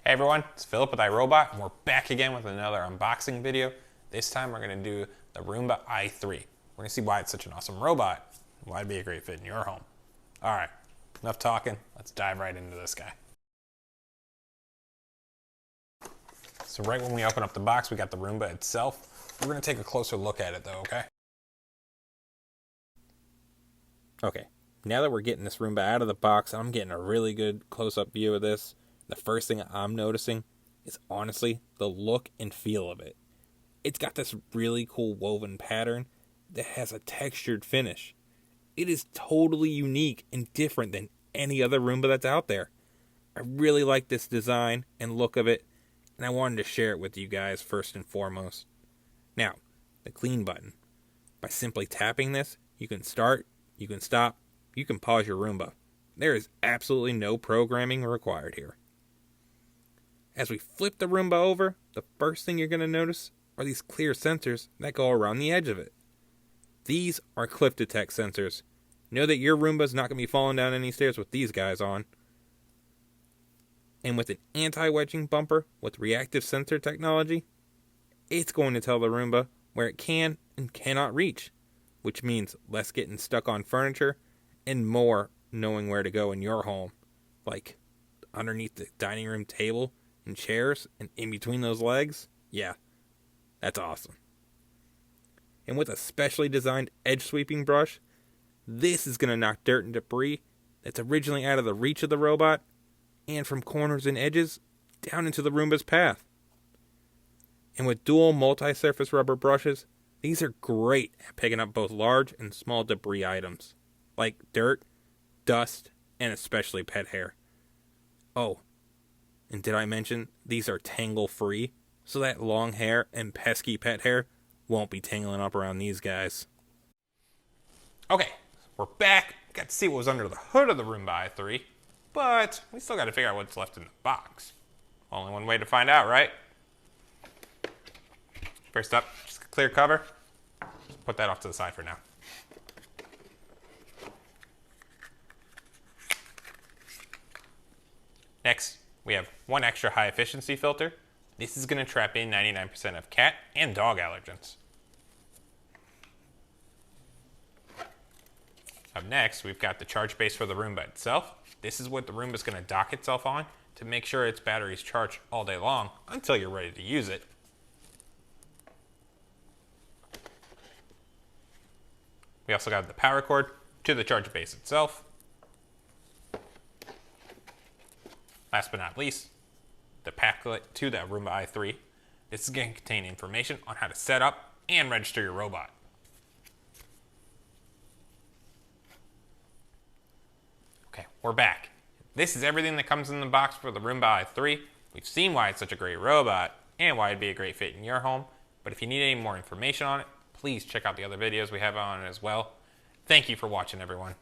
Hey everyone, it's Philip with iRobot, and we're back again with another unboxing video. This time we're going to do the Roomba i3. We're going to see why it's such an awesome robot, and why it'd be a great fit in your home. Alright, enough talking, let's dive right into this guy. So right when we open up the box, we got the Roomba itself. We're going to take a closer look at it though, okay? Okay, now that we're getting this Roomba out of the box, I'm getting a really good close-up view of this. The first thing I'm noticing is honestly the look and feel of it. It's got this really cool woven pattern that has a textured finish. It is totally unique and different than any other Roomba that's out there. I really like this design and look of it, and I wanted to share it with you guys first and foremost. Now, the clean button. By simply tapping this, you can start, you can stop, you can pause your Roomba. There is absolutely no programming required here. As we flip the Roomba over, the first thing you're going to notice are these clear sensors that go around the edge of it. These are cliff detect sensors. Know that your Roomba's not going to be falling down any stairs with these guys on. And with an anti-wedging bumper with reactive sensor technology, it's going to tell the Roomba where it can and cannot reach, which means less getting stuck on furniture and more knowing where to go in your home, like underneath the dining room table and chairs and in between those legs. Yeah, that's awesome. And with a specially designed edge sweeping brush, this is going to knock dirt and debris that's originally out of the reach of the robot and from corners and edges down into the Roomba's path. And with dual multi-surface rubber brushes, these are great at picking up both large and small debris items like dirt, dust, and especially pet hair. Oh, and did I mention these are tangle free, so that long hair and pesky pet hair won't be tangling up around these guys. Okay, we're back. Got to see what was under the hood of the Roomba i3, but we still got to figure out what's left in the box. Only one way to find out, right? First up, just a clear cover. Just put that off to the side for now. Next, we have one extra high efficiency filter. This is going to trap in 99% of cat and dog allergens. Up next, we've got the charge base for the Roomba itself. This is what the Roomba is going to dock itself on to make sure its batteries charge all day long until you're ready to use it. We also got the power cord to the charge base itself. Last but not least, the packlet to the Roomba i3. This is going to contain information on how to set up and register your robot. Okay, we're back. This is everything that comes in the box for the Roomba i3. We've seen why it's such a great robot and why it'd be a great fit in your home. But if you need any more information on it, please check out the other videos we have on it as well. Thank you for watching, everyone.